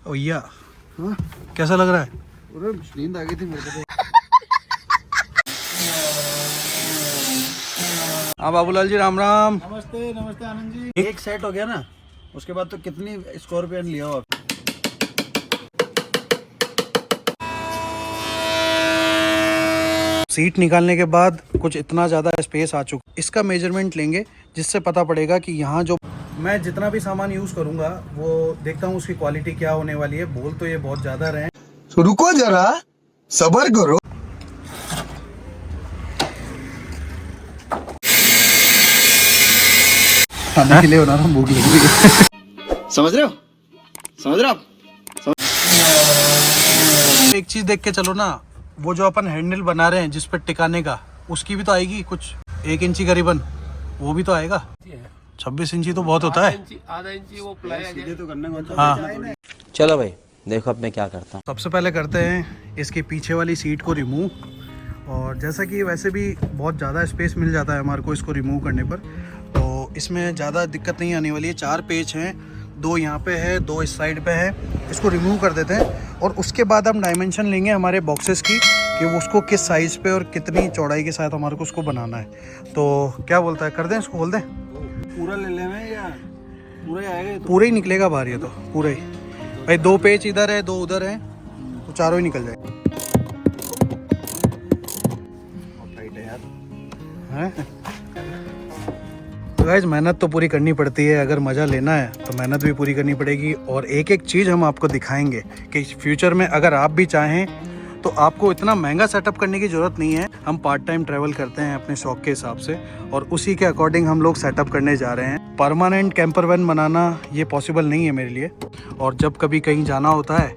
भैया हाँ? कैसा लग रहा है? अरे नींद आ गई थी मेरे को। हाँ बाबूलाल जी, राम राम। नमस्ते नमस्ते आनंद जी। एक सेट हो गया ना, उसके बाद तो कितनी स्कॉर्पियन लिया हो आप? सीट निकालने के बाद कुछ इतना ज़्यादा स्पेस आ चुका, इसका मेजरमेंट लेंगे जिससे पता पड़ेगा कि यहाँ जो मैं जितना भी सामान यूज़ करूँगा वो देखता हूँ उसकी क्वालिटी क्या होने वाली है। बोल तो ये बहुत ज़्यादा रहे हैं, तो रुको जरा, सबर करो। खाने के लिए बना रहा हूँ, भूख लग रही है। समझ रहे हो? समझ रहे हो आप? एक चीज़ देख के चलो ना, वो जो अपन हैंडल बना रहे हैं जिस पर टिकाने का, उसकी भी तो आएगी कुछ 1 इंची करीबन, वो भी तो आएगा। 26 इंची तो बहुत होता है। आधा इंची वो प्लाई सीधे तो करने को हाँ, चलो भाई देखो अब मैं क्या करता हूँ। सबसे पहले करते हैं इसकी पीछे वाली सीट को रिमूव। और जैसा कि वैसे भी बहुत ज़्यादा स्पेस मिल जाता है हमारे को इसको रिमूव करने पर, तो इसमें ज़्यादा दिक्कत नहीं आने वाली है। 4 पेच हैं, 2 यहाँ पे है, 2 इस साइड पे है। इसको रिमूव कर देते हैं और उसके बाद हम डायमेंशन लेंगे हमारे बॉक्सेस की कि वो उसको किस साइज़ पे और कितनी चौड़ाई के साथ हमारे को उसको बनाना है। तो क्या बोलता है, कर दें इसको, खोल दें? पूरा ले लें या पूरा ही आएगा? पूरा ही निकलेगा बाहर, ये तो पूरा ही भाई। 2 पेच इधर है, 2 उधर है, तो चारों ही निकल जाए। टाइट है यार। हैं? तो गाइस मेहनत तो पूरी करनी पड़ती है, अगर मज़ा लेना है तो मेहनत भी पूरी करनी पड़ेगी। और एक एक चीज़ हम आपको दिखाएंगे कि फ्यूचर में अगर आप भी चाहें तो आपको इतना महंगा सेटअप करने की ज़रूरत नहीं है। हम पार्ट टाइम ट्रैवल करते हैं अपने शौक के हिसाब से और उसी के अकॉर्डिंग हम लोग सेटअप करने जा रहे हैं। परमानेंट कैंपर वैन बनाना ये पॉसिबल नहीं है मेरे लिए, और जब कभी कहीं जाना होता है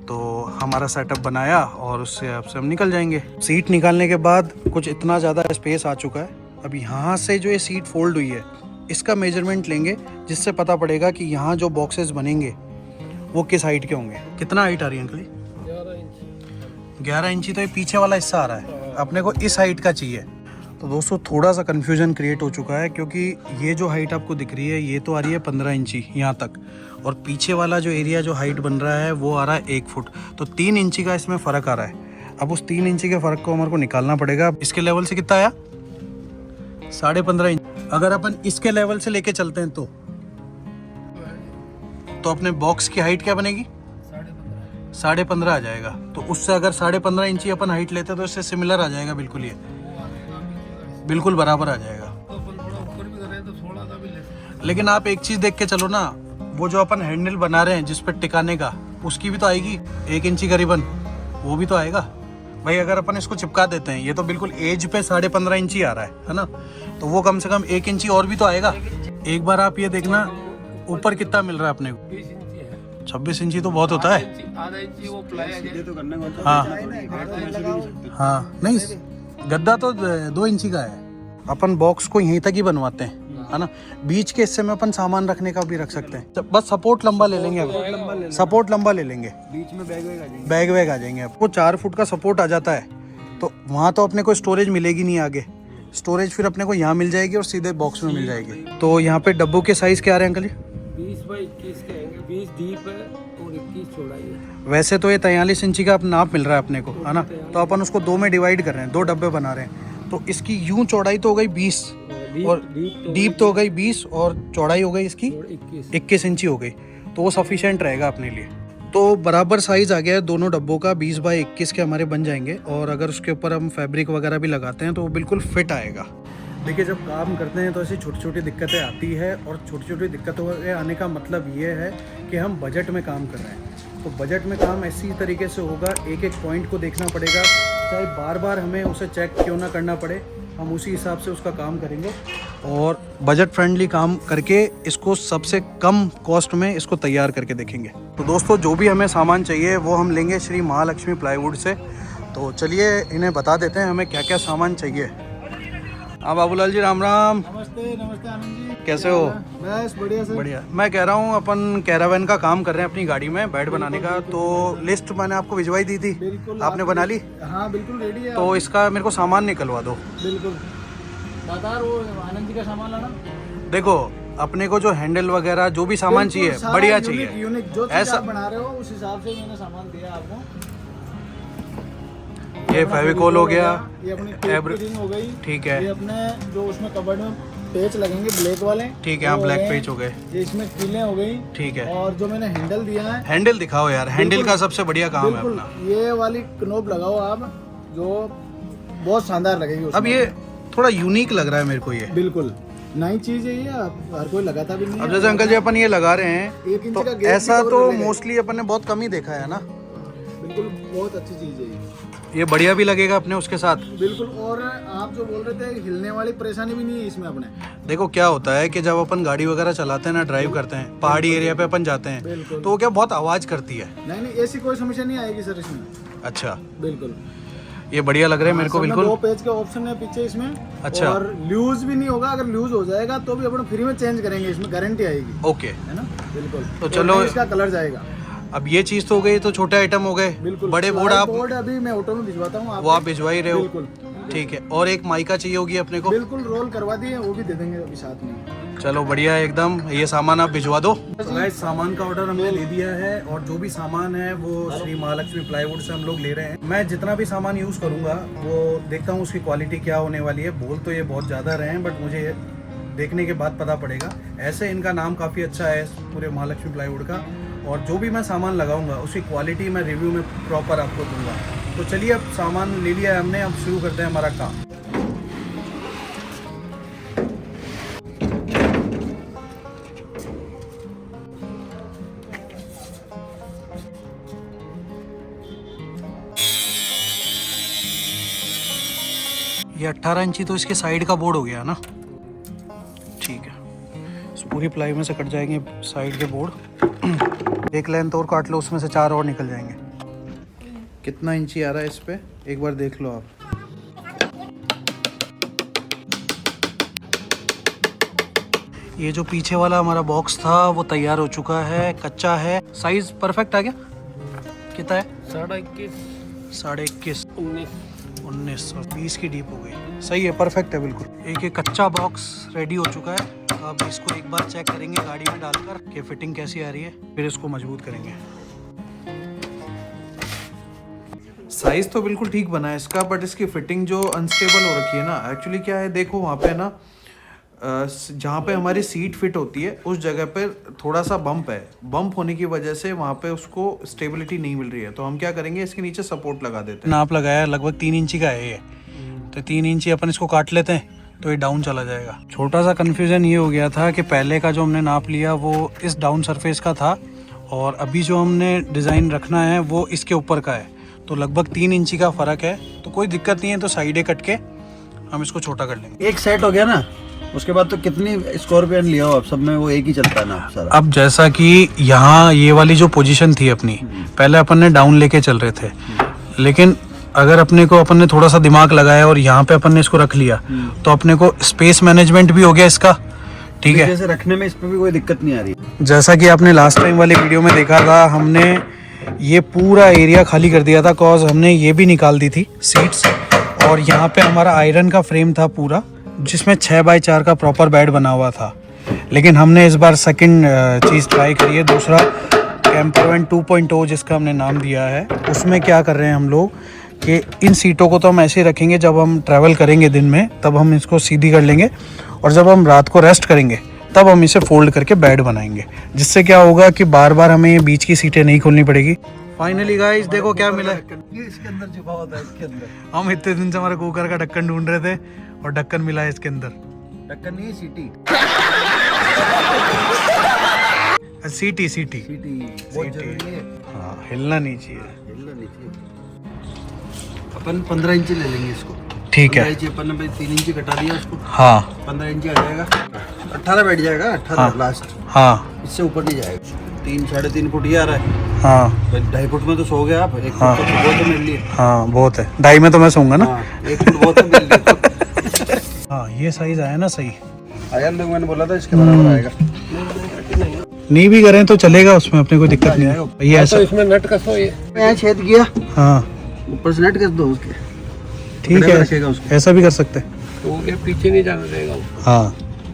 तो हमारा सेटअप बनाया और उससे अब से हम निकल जाएंगे। सीट निकालने के बाद कुछ इतना ज़्यादा स्पेस आ चुका है। अब यहाँ से जो ये सीट फोल्ड हुई है इसका मेजरमेंट लेंगे जिससे पता पड़ेगा कि यहाँ जो बॉक्सेस बनेंगे वो किस हाइट के होंगे। कितना हाइट आ रही है अंकल? 11 इंची। तो ये पीछे वाला हिस्सा आ रहा है, अपने को इस हाइट का चाहिए। तो दोस्तों थोड़ा सा कन्फ्यूजन क्रिएट हो चुका है, क्योंकि ये जो हाइट आपको दिख रही है ये तो आ रही है 15 इंची यहाँ तक, और पीछे वाला जो एरिया जो हाइट बन रहा है वो आ रहा है 1 फुट। तो 3 इंची का इसमें फ़र्क आ रहा है। अब उस 3 इंची के फ़र्क को हमारे को निकालना पड़ेगा। इसके लेवल से कितना आया? 15.5 इंच। अगर अपन इसके लेवल से लेके चलते हैं तो अपने बॉक्स की हाइट क्या बनेगी? 15.5 आ जाएगा। तो उससे अगर 15.5 इंची अपन हाइट लेते तो इससे सिमिलर आ जाएगा, बिल्कुल ये बिल्कुल बराबर आ जाएगा। लेकिन आप एक चीज़ देख के चलो ना, वो जो अपन हैंडल बना रहे हैं जिस पर टिकाने का, उसकी भी तो आएगी 1 इंची करीबन, वो भी तो आएगा भाई। अगर अपन इसको चिपका देते हैं, ये तो बिल्कुल एज पे 15.5 इंची आ रहा है ना, तो वो कम से कम 1 इंची और भी तो आएगा। एक बार आप ये देखना ऊपर कितना मिल रहा है अपने को। 26 इंची तो बहुत होता है। आधा इंची वो प्लाई सीधे तो करने को हाँ नहीं, गद्दा तो 2 इंची का है। अपन बॉक्स को यहीं तक ही बनवाते हैं, है ना। बीच के हिस्से में अपन सामान रखने का भी रख सकते हैं। बस सपोर्ट लंबा ले लेंगे, अब सपोर्ट लंबा ले लेंगे, बीच में बैग वैग आ जाएंगे। बैग वैग आ जाएंगे। आपको 4 फुट का सपोर्ट आ जाता है, तो वहाँ तो अपने को स्टोरेज मिलेगी नहीं आगे। स्टोरेज फिर अपने को यहाँ मिल जाएगी और सीधे बॉक्स में मिल जाएगी। तो यहाँ पे डब्बों के साइज़ क्या आ रहे हैं अंकल जी? 20 बाई 21 के आएंगे, 20 डीप है और 21 चौड़ाई है। वैसे तो ये 43 इंची का नाप मिल रहा है अपने को, है ना। तो अपन उसको 2 में डिवाइड कर रहे हैं, 2 डब्बे बना रहे हैं। तो इसकी यूं चौड़ाई तो हो गई 20 और डीप तो हो गई 20 और चौड़ाई हो गई इसकी 21 इंची हो गई। तो वो सफिशिएंट रहेगा अपने लिए। तो बराबर साइज़ आ गया है दोनों डब्बों का, 20 बाई 21 के हमारे बन जाएंगे। और अगर उसके ऊपर हम फैब्रिक वगैरह भी लगाते हैं तो वो बिल्कुल फिट आएगा। देखिए, जब काम करते हैं तो ऐसी छोटी छोटी दिक्कतें आती है, और छोटी छोटी दिक्कतों के आने का मतलब ये है कि हम बजट में काम कर रहे हैं। तो बजट में काम ऐसी तरीके से होगा, एक एक पॉइंट को देखना पड़ेगा, चाहे बार बार हमें उसे चेक क्यों ना करना पड़े, हम उसी हिसाब से उसका काम करेंगे और बजट फ्रेंडली काम करके इसको सबसे कम कॉस्ट में इसको तैयार करके देखेंगे। तो दोस्तों जो भी हमें सामान चाहिए वो हम लेंगे श्री महालक्ष्मी प्लाईवुड से। तो चलिए इन्हें बता देते हैं हमें क्या क्या सामान चाहिए। हाँ बाबूलाल जी, राम राम। नमस्ते नमस्ते आनंद जी, कैसे हो? बस बढ़िया सर। बढ़िया। मैं कह रहा हूँ अपन कैरावैन का काम कर रहे हैं अपनी गाड़ी में, बेड बनाने का। तो लिस्ट मैंने आपको भिजवाई दी थी, बिल्कुल आपने बना ली? हाँ बिल्कुल रेडी है। तो इसका मेरे को सामान निकलवा दो। बिल्कुल बता रहा हूँ, आनंद जी का सामान लाना। देखो अपने को जो हैंडल वगैरह जो भी सामान चाहिए बिल्कुल, बढ़िया सारा चाहिए। यूनिक जो चीज़ ऐसा आप बना रहे हो उस हिसाब से मैंने सामान दिया आपको। ये अपना फेविकोल हो गया, ये अपनी टेप एब्र- की रिंग हो गई, ठीक है। ये अपने जो उसमें कबर्ड में पेच लगेंगे ब्लैक वाले, ठीक है, हाँ वो ब्लैक गए। पेज हो गए, ये इसमें कीलें हो गई, ठीक है। और जो मैंने हैंडल दिया है, हैंडल दिखाओ यार, हैंडल बिल्कुल, का सबसे बढ़िया काम है बिल्कुल अपना। ये वाली नोब लगाओ आप, जो बहुत शानदार लगेगी उसमें। अब ये थोड़ा यूनिक लग रहा है मेरे को ये। बिल्कुल नई चीज है ये, हर कोई लगाता भी नहीं अब है। जैसे अंकल जी अपन ये लगा रहे हैं, 1 इंच तो का गैप ऐसा भी तो कवर कर लेगा। मोस्टली अपन ने बहुत कम ही देखा है ना। बिल्कुल बहुत अच्छी चीज है ये, बढ़िया भी लगेगा अपने उसके साथ। बिल्कुल। और आप जो बोल रहे थे हिलने वाली परेशानी भी नहीं है इसमें अपने। देखो क्या होता है कि जब अपन गाड़ी वगैरह चलाते हैं ना, ड्राइव करते हैं, पहाड़ी एरिया पे अपन जाते हैं, बिल्कुल। तो वो क्या बहुत आवाज करती है। नहीं नहीं, ऐसी कोई समस्या नहीं आएगी सर इसमें। अच्छा, बिल्कुल ये बढ़िया लग रहा है मेरे को असल में बिल्कुल। 2 पेज का ऑप्शन है पीछे इसमें। अच्छा। और लूज भी नहीं होगा, अगर लूज हो जाएगा तो भी अपन फ्री में चेंज करेंगे, इसमें गारंटी आएगी, ओके, है ना। बिल्कुल। तो और चलो। नहीं इसका कलर जाएगा। अब ये चीज तो हो गई, तो छोटे आइटम हो गए। बिल्कुल। बड़े बोर्ड स्लाइड आप बोर्ड अभी मैं ऑटो में भिजवाता हूँ, वो आप भिजवा ही रहे हो। बिल्कुल ठीक है, और एक माइका चाहिए होगी अपने को। बिल्कुल, रोल करवा दिए, वो भी दे देंगे अभी साथ में। चलो बढ़िया है एकदम, ये सामान आप भिजवा दो। सामान का ऑर्डर हमने ले दिया है, और जो भी सामान है वो श्री महालक्ष्मी प्लाईवुड से हम लोग ले रहे हैं। मैं जितना भी सामान यूज करूंगा वो देखता हूँ उसकी क्वालिटी क्या होने वाली है। बोल तो ये बहुत ज्यादा रहे हैं, बट मुझे देखने के बाद पता पड़ेगा। ऐसे इनका नाम काफी अच्छा है पूरे महालक्ष्मी प्लाईवुड का, और जो भी मैं सामान लगाऊंगा उसकी क्वालिटी मैं रिव्यू में प्रॉपर आपको दूंगा। तो चलिए, अब सामान ले लिया है हमने, अब शुरू करते हैं हमारा काम। ये 18 इंची तो इसके साइड का बोर्ड हो गया ना। ठीक है, इस पूरी प्लाई में से कट जाएंगे साइड के बोर्ड। एक लेंथ और काट लो, उसमें से 4 और निकल जाएंगे। कितना इंची आ रहा है इस पे, एक बार देख लो आप। ये जो पीछे वाला हमारा बॉक्स था वो तैयार हो चुका है, कच्चा है। साइज परफेक्ट आ गया। कितना है? 21.5 21.5 19 19 और 20 की डीप हो गई। सही है, परफेक्ट है बिल्कुल। एक कच्चा बॉक्स रेडी हो चुका है। तो अब इसको एक बार चेक करेंगे गाड़ी में डालकर कि फिटिंग कैसी आ रही है, फिर इसको मजबूत करेंगे। साइज तो बिल्कुल ठीक बना है इसका, बट इसकी फिटिंग जो अनस्टेबल हो रखी है ना। एक्चुअली क्या है, देखो वहाँ पे ना जहाँ पे हमारी सीट फिट होती है उस जगह पे थोड़ा सा बम्प है। बम्प होने की वजह से वहाँ पे उसको स्टेबिलिटी नहीं मिल रही है। तो हम क्या करेंगे, इसके नीचे सपोर्ट लगा देते हैं। नाप लगाया लगभग 3 इंची का है ये, तो 3 इंची अपन इसको काट लेते हैं तो ये डाउन चला जाएगा। छोटा सा कंफ्यूजन ये हो गया था कि पहले का जो हमने नाप लिया वो इस डाउन सरफेस का था, और अभी जो हमने डिज़ाइन रखना है वो इसके ऊपर का है। तो लगभग 3 इंची का फ़र्क है, तो कोई दिक्कत नहीं है। तो साइडें कट के हम इसको छोटा कर लेंगे। एक सेट हो गया ना, उसके बाद तो कितनी स्कॉर्पियन लिया हो आप, सब में वो एक ही चलता है ना सारा। अब जैसा कि यहाँ ये वाली जो पोजीशन थी अपनी, पहले अपन ने डाउन लेके चल रहे थे, लेकिन अगर अपन ने थोड़ा सा दिमाग लगाया और यहाँ पे अपन ने इसको रख लिया, तो अपने को स्पेस मैनेजमेंट भी हो गया इसका। ठीक है, जैसे रखने में इस पे भी कोई दिक्कत नहीं आ रही। जैसा कि आपने लास्ट टाइम वाली वीडियो में देखा था, हमने ये पूरा एरिया खाली कर दिया था, कॉज हमने ये भी निकाल दी थी सीट्स। और यहाँ पे हमारा आयरन का फ्रेम था पूरा, जिसमें 6x4 का प्रॉपर बेड बना हुआ था। लेकिन हमने इस बार सेकंड चीज़ ट्राई करी है, दूसरा कैंपरवैन 2.0 जिसका हमने नाम दिया है। उसमें क्या कर रहे हैं हम लोग कि इन सीटों को तो हम ऐसे ही रखेंगे, जब हम ट्रैवल करेंगे दिन में तब हम इसको सीधी कर लेंगे, और जब हम रात को रेस्ट करेंगे तब हम इसे फोल्ड करके बेड बनाएंगे, जिससे क्या होगा कि बार बार हमें बीच की सीटें नहीं खोलनी पड़ेगी। फाइनली गाइस देखो क्या मिला है। इसके अंदर छुपा होता है, इसके अंदर। हम इतने दिन से हमारे कुकर का ढक्कन ढूंढ रहे थे, और ढक्कन मिला है इसके अंदर। ढक्कन नहीं है, सीटी। सीटी सीटी बहुत जरूरी है। हाँ, हिलना नहीं चाहिए। हिलना नहीं चाहिए। अपन 15 इंची ले लेंगे इसको। ठीक है, 15 इंची अपन ने भाई 3 इंची कटा दिया उसको। हाँ 15 इंची आ जाएगा, 18 बैठ जाएगा, 18 हाँ। लास्ट। हाँ इससे ऊपर नहीं जाएगा। 3 साढ़े 3 फुट ही आ रहा है। हाँ 2.5 फुट में तो सो गया आप। 1 फुट हाँ। तो बहुत है मेरे लिए। हाँ बहुत है, 2.5 में तो मैं सोऊंगा ना। हाँ 1 फुट बहुत है मेरे लिए। हाँ ये साइज आया ना सही। आया लोग, मैंने बोला था इसके बराबर आएगा। नहीं भी करें तो चलेगा, उसमें अपने कोई दिक्कत नहीं है। ये ऐसा, इसमें नट कसो ये। यहाँ छेद किया, हाँ ऊपर से नेट कस दो उसके। ठीक रखेगा है, उसको। ऐसा भी कर सकते हैं। तो ये पीछे नहीं जाने देगा वो। हाँ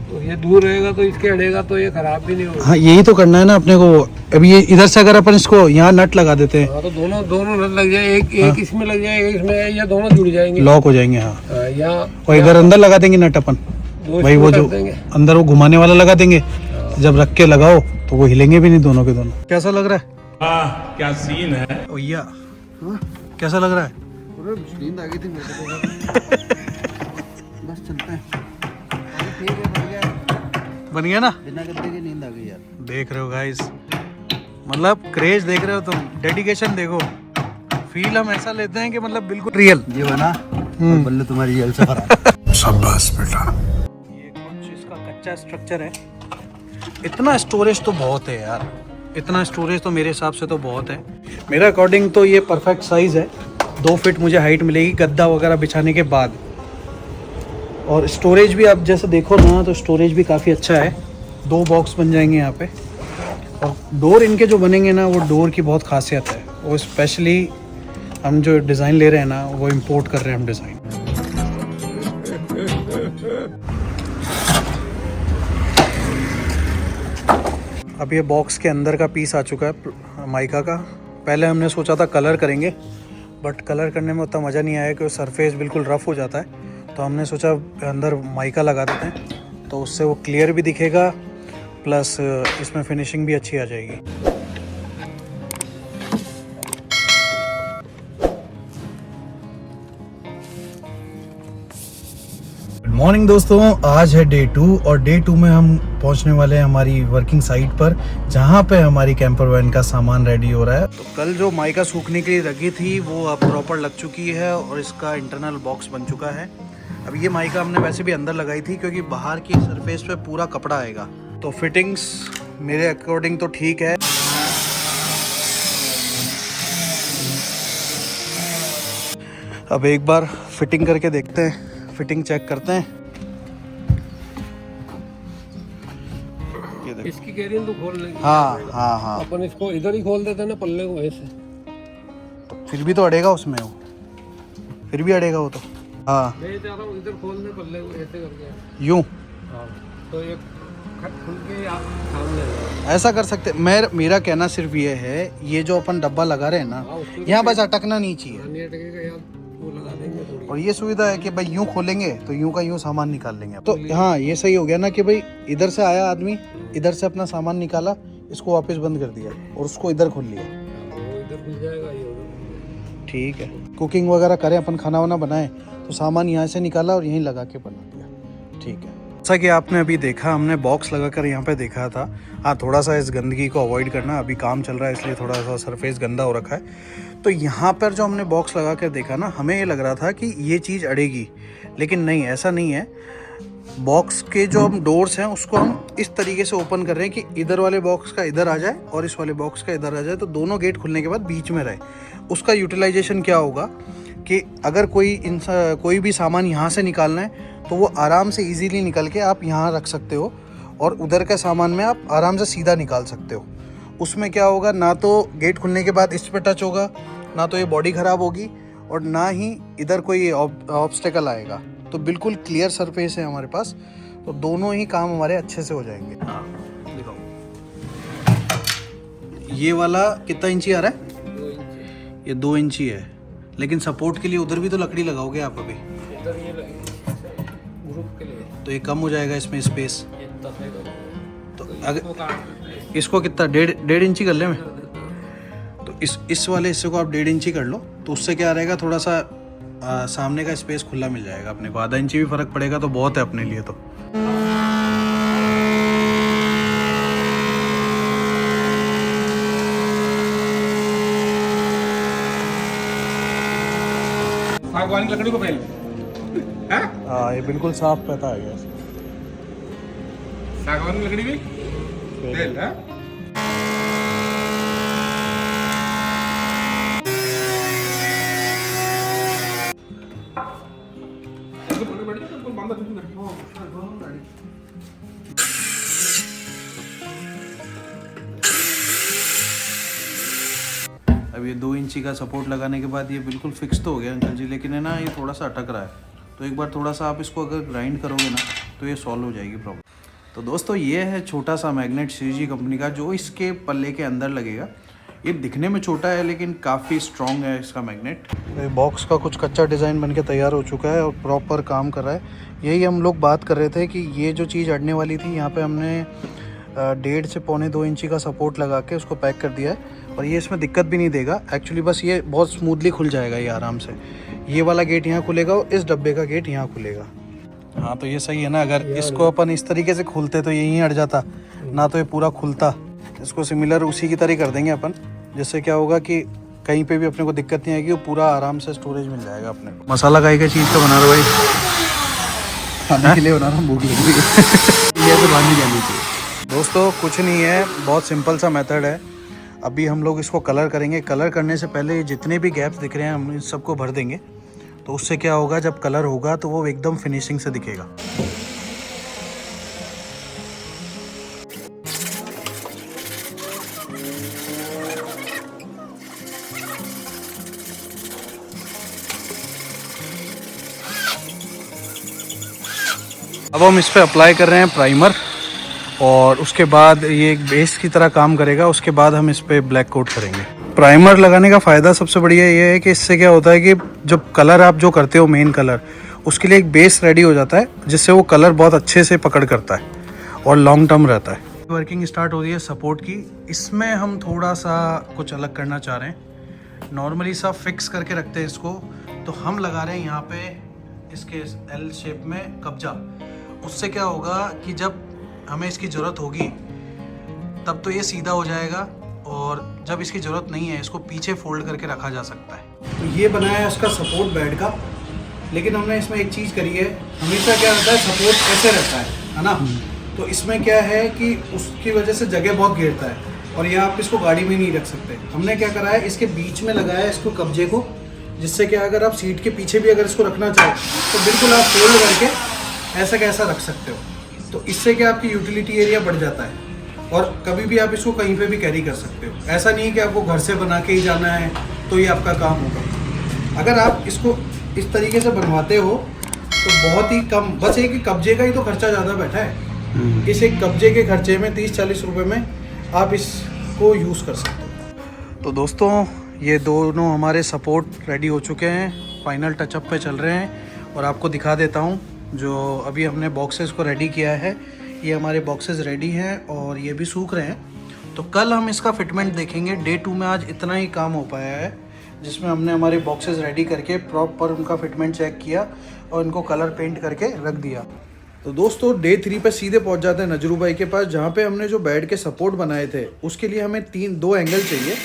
तो ये दूर रहेगा तो इसके अड़ेगा तो ये खराब भी नहीं होगा। हाँ यही तो करना है ना अपने को। अभी ये इधर से अगर अपन इसको यहाँ नट लगा देते हैं हाँ तो दोनों दोनों नट लग जाए, एक इसमें लग जाए, एक इसमें, ये दोनों जुड़ जाएंगे, लॉक हो जाएंगे। हाँ यहाँ और इधर अंदर लगा देंगे नट अपन, भाई वो जो अंदर वो घुमाने वाला लगा देंगे। जब रख के लगाओ तो वो हिलेंगे भी नहीं दोनों के दोनों। कैसा लग रहा है? क्या सीन है भैया कैसा लग रहा है? नींद आ गई थी मेरे को। बस चलते हैं। ठीक है, बढ़ गया, बन गया ना? बिना गद्दे की नींद आ गई यार। देख रहे हो गाइस, मतलब क्रेज देख रहे हो तुम, डेडिकेशन देखो, फील हम ऐसा लेते हैं कि मतलब बिल्कुल रियल। ये बना और बल्लू तुम्हारी जेल से फरार। शाबाश बेटा। ये कुछ इसका कच्चा स्ट्रक्चर है। इतना स्टोरेज तो बहुत है यार, इतना स्टोरेज तो मेरे हिसाब से तो बहुत है। मेरे अकॉर्डिंग तो ये परफेक्ट साइज़ है। 2 फीट मुझे हाइट मिलेगी गद्दा वगैरह बिछाने के बाद। और स्टोरेज भी आप जैसे देखो ना तो स्टोरेज भी काफ़ी अच्छा है। 2 बॉक्स बन जाएंगे यहाँ पे। और डोर इनके जो बनेंगे ना वो डोर की बहुत खासियत है। वो स्पेशली हम जो डिज़ाइन ले रहे हैं ना वो इम्पोर्ट कर रहे हैं हम डिज़ाइन। अब ये बॉक्स के अंदर का पीस आ चुका है माइका का। पहले हमने सोचा था कलर करेंगे, बट कलर करने में उतना मज़ा नहीं आया कि सरफेस बिल्कुल रफ़ हो जाता है। तो हमने सोचा अंदर माइका लगा देते हैं तो उससे वो क्लियर भी दिखेगा, प्लस इसमें फिनिशिंग भी अच्छी आ जाएगी। गुड मॉर्निंग दोस्तों, आज है डे 2 और डे 2 में हम पहुंचने वाले हैं हमारी वर्किंग साइट पर, जहां पे हमारी कैंपर वैन का सामान रेडी हो रहा है। तो कल जो माइका सूखने के लिए रखी थी वो अब प्रॉपर लग चुकी है और इसका इंटरनल बॉक्स बन चुका है। अब ये माइका हमने वैसे भी अंदर लगाई थी क्योंकि बाहर की सरफेस पे पूरा कपड़ा आएगा। तो फिटिंग्स मेरे अकॉर्डिंग तो ठीक है। अब एक बार फिटिंग करके देखते हैं, फिटिंग चेक करते हैं। ये देखो। इसकी कैरियर तो खोल लेंगे। हाँ अपन इसको इधर ही खोल देते हैं ना पल्ले को ऐसे, तो फिर भी तो अड़ेगा उसमें, वो फिर भी अड़ेगा वो तो। हाँ मैं चाह रहा हूँ इधर खोल दे पल्ले को ऐसे करके। यूं हाँ तो एक खट खुल के आप सामने ऐसा कर सकते। मेरा कहना सिर्फ ये है, ये जो अपन डब्बा लगा रहे हैं ना, यहाँ बस अटकना नहीं चाहिए। नहीं अटकेगा यार, वो लगा देंगे थोड़ी। और ये सुविधा है कि भाई यूं खोलेंगे तो यूं का यूं सामान निकाल लेंगे। तो हाँ ये सही हो गया ना कि भाई इधर से आया आदमी, इधर से अपना सामान निकाला, इसको वापस बंद कर दिया और उसको इधर खोल लिया। वो इधर खुल जाएगा, ये उधर। ठीक है, कुकिंग वगैरह करें अपन, खाना वाना बनाएं तो सामान यहाँ से निकाला और यहीं लगा के बना दिया। ठीक है, जैसा कि आपने अभी देखा, हमने बॉक्स लगाकर यहाँ पे देखा था। हाँ थोड़ा सा इस गंदगी को अवॉइड करना, अभी काम चल रहा है इसलिए थोड़ा सा सरफेस गंदा हो रखा है। तो यहाँ पर जो हमने बॉक्स लगा कर देखा ना, हमें ये लग रहा था कि ये चीज़ अड़ेगी, लेकिन नहीं, ऐसा नहीं है। बॉक्स के जो हम डोर्स हैं उसको हम इस तरीके से ओपन कर रहे हैं कि इधर वाले बॉक्स का इधर आ जाए और इस वाले बॉक्स का इधर आ जाए, तो दोनों गेट खुलने के बाद बीच में रहे। उसका यूटिलाइजेशन क्या होगा कि अगर कोई भी सामान यहाँ से निकालना है तो वो आराम से इजीली निकल के आप यहाँ रख सकते हो और उधर का सामान में आप आराम से सीधा निकाल सकते हो। उसमें क्या होगा, ना तो गेट खुलने के बाद इस पे टच होगा, ना तो ये बॉडी ख़राब होगी और ना ही इधर कोई ऑब्स्टेकल आएगा। तो बिल्कुल क्लियर सरफेस है हमारे पास, तो दोनों ही काम हमारे अच्छे से हो जाएंगे। हाँ दिखाओ, ये वाला कितना इंची आ रहा है? 2 इंच। ये 2 इंची है, लेकिन सपोर्ट के लिए उधर भी तो लकड़ी लगाओगे आप अभी, इधर ये लगेगी ग्रुप के लिए, तो ये कम हो जाएगा इसमें स्पेस। ये तसेगा। तो इसको अगर काट इसको कितना 1.5 इंची कर ले मैं, तो इस वाले हिस्से को आप 1.5 इंची कर लो, तो उससे क्या रहेगा, थोड़ा सा सामने का स्पेस खुला मिल जाएगा अपने को। आधा इंची भी फर्क पड़ेगा तो बहुत है अपने लिए। तो सागवान की लकड़ी को पहले हाँ ये बिल्कुल साफ पता आ गया। सागवान की लकड़ी भी तेल है। अब ये 2 इंची का सपोर्ट लगाने के बाद ये बिल्कुल फिक्स तो हो गया अंकल जी, लेकिन है ना ये थोड़ा सा अटक रहा है। तो एक बार थोड़ा सा आप इसको अगर ग्राइंड करोगे ना तो ये सॉल्व हो जाएगी प्रॉब्लम। तो दोस्तों ये है छोटा सा मैग्नेट सीजी कंपनी का जो इसके पल्ले के अंदर लगेगा। ये दिखने में छोटा है लेकिन काफ़ी स्ट्रॉन्ग है इसका मैग्नेट। बॉक्स का कुछ कच्चा डिज़ाइन बनके तैयार हो चुका है और प्रॉपर काम कर रहा है। यही हम लोग बात कर रहे थे कि ये जो चीज़ अड़ने वाली थी यहाँ पे हमने 1.5 से 1.25 इंची का सपोर्ट लगा के उसको पैक कर दिया है और ये इसमें दिक्कत भी नहीं देगा। एक्चुअली बस ये बहुत स्मूथली खुल जाएगा ये आराम से। ये वाला गेट यहाँ खुलेगा और इस डब्बे का गेट यहाँ खुलेगा। हाँ तो ये सही है ना, अगर इसको अपन इस तरीके से खोलते तो यहीं अड़ जाता ना, तो ये पूरा खुलता। इसको सिमिलर उसी की तरह कर देंगे अपन, जिससे क्या होगा कि कहीं पे भी अपने को दिक्कत नहीं आएगी, वो पूरा आराम से स्टोरेज मिल जाएगा अपने को। मसाला काहे का चीज़ का बना रहा भाई? खाने के लिए बना रहा हूँ, भूख लग रही है। ये तो बांधी जानी चाहिए। दोस्तों कुछ नहीं है, बहुत सिंपल सा मेथड है। अभी हम लोग इसको कलर करेंगे। कलर करने से पहले जितने भी गैप्स दिख रहे हैं हम इन सबको भर देंगे। तो उससे क्या होगा, जब कलर होगा तो वो एकदम फिनिशिंग से दिखेगा। अब हम इस पे अप्लाई कर रहे हैं प्राइमर और उसके बाद ये एक बेस की तरह काम करेगा। उसके बाद हम इस पे ब्लैक कोट करेंगे। प्राइमर लगाने का फ़ायदा सबसे बढ़िया ये है कि इससे क्या होता है कि जब कलर आप जो करते हो मेन कलर, उसके लिए एक बेस रेडी हो जाता है जिससे वो कलर बहुत अच्छे से पकड़ करता है और लॉन्ग टर्म रहता है। वर्किंग स्टार्ट हो रही है सपोर्ट की। इसमें हम थोड़ा सा कुछ अलग करना चाह रहे हैं। नॉर्मली सब फिक्स करके रखते हैं इसको, तो हम लगा रहे हैं यहाँ पे इसके एल शेप में कब्जा। उससे क्या होगा कि जब हमें इसकी ज़रूरत होगी तब तो ये सीधा हो जाएगा और जब इसकी ज़रूरत नहीं है इसको पीछे फोल्ड करके रखा जा सकता है। तो ये बनाया है उसका सपोर्ट बेड का, लेकिन हमने इसमें एक चीज़ करी है। हमेशा क्या रहता है, सपोर्ट ऐसे रहता है ना, तो इसमें क्या है कि उसकी वजह से जगह बहुत घेरता है और यहाँ आप इसको गाड़ी में नहीं रख सकते। हमने क्या करा है, इसके बीच में लगाया इसको कब्जे को, जिससे कि अगर आप सीट के पीछे भी अगर इसको रखना चाहो तो बिल्कुल आप फोल्ड करके ऐसा कैसा रख सकते हो। तो इससे क्या आपकी यूटिलिटी एरिया बढ़ जाता है और कभी भी आप इसको कहीं पे भी कैरी कर सकते हो। ऐसा नहीं है कि आपको घर से बना के ही जाना है तो ये आपका काम होगा। अगर आप इसको इस तरीके से बनवाते हो तो बहुत ही कम, बस एक ही कब्जे का ही तो खर्चा ज़्यादा बैठा है। इस एक कब्जे के खर्चे में 30-40 रुपये में आप इसको यूज़ कर सकते हो। तो दोस्तों ये दोनों हमारे सपोर्ट रेडी हो चुके हैं, फाइनल टचअप पे चल रहे हैं और आपको दिखा देता हूँ जो अभी हमने बॉक्सेस को रेडी किया है। ये हमारे बॉक्सेस रेडी हैं और ये भी सूख रहे हैं। तो कल हम इसका फिटमेंट देखेंगे। डे 2 में आज इतना ही काम हो पाया है, जिसमें हमने हमारे बॉक्सेस रेडी करके प्रॉपर उनका फिटमेंट चेक किया और इनको कलर पेंट करके रख दिया। तो दोस्तों डे 3 पे सीधे पहुंच जाते हैं नजरू भाई के पास, जहाँ पे हमने जो बेड के सपोर्ट बनाए थे उसके लिए हमें 2 एंगल चाहिए।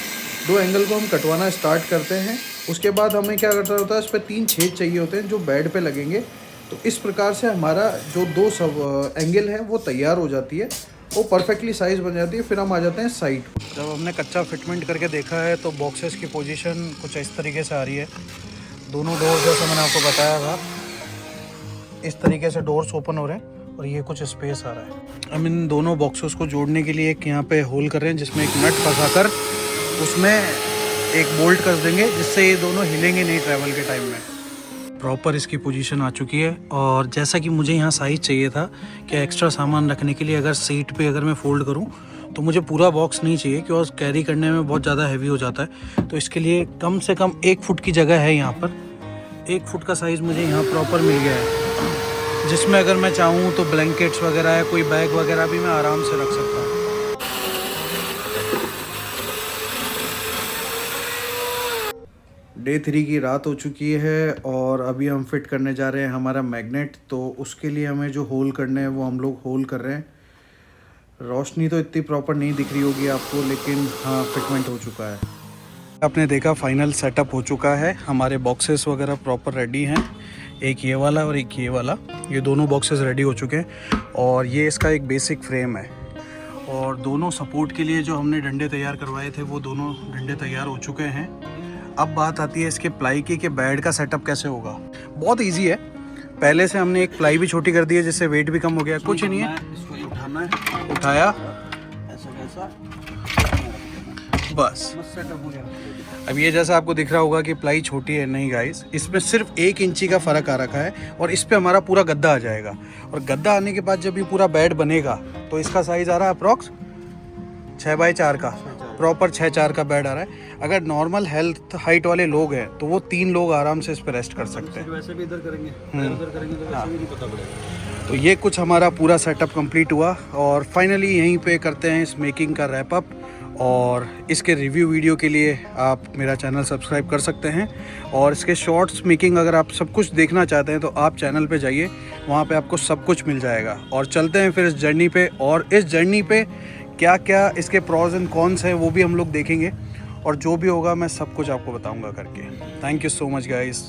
2 एंगल को हम कटवाना स्टार्ट करते हैं। उसके बाद हमें क्या करना होता है, इस पर 3 छेद चाहिए होते हैं जो बेड पे लगेंगे। तो इस प्रकार से हमारा जो 2 सब एंगल है वो तैयार हो जाती है, वो परफेक्टली साइज़ बन जाती है। फिर हम आ जाते हैं साइड। जब हमने कच्चा फिटमेंट करके देखा है तो बॉक्सेस की पोजीशन कुछ इस तरीके से आ रही है। दोनों डोर जैसा मैंने आपको बताया था, इस तरीके से डोर्स ओपन हो रहे हैं और ये कुछ स्पेस आ रहा है। हम इन दोनों बॉक्सेस को जोड़ने के लिए एक यहाँ पे होल कर रहे हैं, जिसमें एक नट फंसाकर उसमें एक बोल्ट कर देंगे, जिससे ये दोनों हिलेंगे नहीं ट्रैवल के टाइम में। प्रॉपर इसकी पोजीशन आ चुकी है और जैसा कि मुझे यहाँ साइज़ चाहिए था कि एक्स्ट्रा सामान रखने के लिए अगर सीट पे अगर मैं फ़ोल्ड करूँ तो मुझे पूरा बॉक्स नहीं चाहिए, क्योंकि कैरी करने में बहुत ज़्यादा हैवी हो जाता है। तो इसके लिए कम से कम 1 फुट की जगह है यहाँ पर। 1 फुट का साइज़ मुझे यहाँ प्रॉपर मिल गया है, जिसमें अगर मैं चाहूँ तो ब्लैंकेट्स वगैरह या कोई बैग वगैरह भी मैं आराम से रख सकता हूँ। डे 3 की रात हो चुकी है और अभी हम फिट करने जा रहे हैं हमारा मैग्नेट। तो उसके लिए हमें जो होल करने हैं वो हम लोग होल कर रहे हैं। रोशनी तो इतनी प्रॉपर नहीं दिख रही होगी आपको, लेकिन हाँ फिटमेंट हो चुका है। आपने देखा फाइनल सेटअप हो चुका है। हमारे बॉक्सेस वगैरह प्रॉपर रेडी हैं, एक ये वाला और एक ये वाला। ये दोनों बॉक्सेस रेडी हो चुके हैं और ये इसका एक बेसिक फ्रेम है। और दोनों सपोर्ट के लिए जो हमने डंडे तैयार करवाए थे वो दोनों डंडे तैयार हो चुके हैं। अब बात आती है इसके प्लाई की कि बेड का सेटअप कैसे होगा। बहुत इजी है। पहले से हमने एक प्लाई भी छोटी कर दी है, जिससे वेट भी कम हो गया। कुछ नहीं है, इसको उठाना है, उठाया ऐसा कैसा बस। मस्त सेटअप हो गया। अब ये जैसा आपको दिख रहा होगा कि प्लाई छोटी है, नहीं गाइस, इसमें सिर्फ 1 इंची का फ़र्क आ रखा है और इस पे हमारा पूरा गद्दा आ जाएगा। और गद्दा आने के बाद जब ये पूरा बेड बनेगा तो इसका साइज़ आ रहा है अप्रॉक्स 6x4 का, प्रॉपर 6x4 का बेड आ रहा है। अगर नॉर्मल हेल्थ हाइट वाले लोग हैं तो वो 3 लोग आराम से इस पर रेस्ट कर सकते हैं। वैसे भी इधर करेंगे, उधर करेंगे तो वैसे भी नहीं पता पड़ेगा। तो ये कुछ हमारा पूरा सेटअप कंप्लीट हुआ और फाइनली यहीं पे करते हैं इस मेकिंग का रैप अप। और इसके रिव्यू वीडियो के लिए आप मेरा चैनल सब्सक्राइब कर सकते हैं और इसके शॉर्ट्स मेकिंग अगर आप सब कुछ देखना चाहते हैं तो आप चैनल पे जाइए, वहाँ पे आपको सब कुछ मिल जाएगा। और चलते हैं फिर इस जर्नी पे, और इस जर्नी पे क्या क्या इसके प्रॉज एंड कॉन्स हैं वो भी हम लोग देखेंगे और जो भी होगा मैं सब कुछ आपको बताऊँगा करके। Thank you so much guys.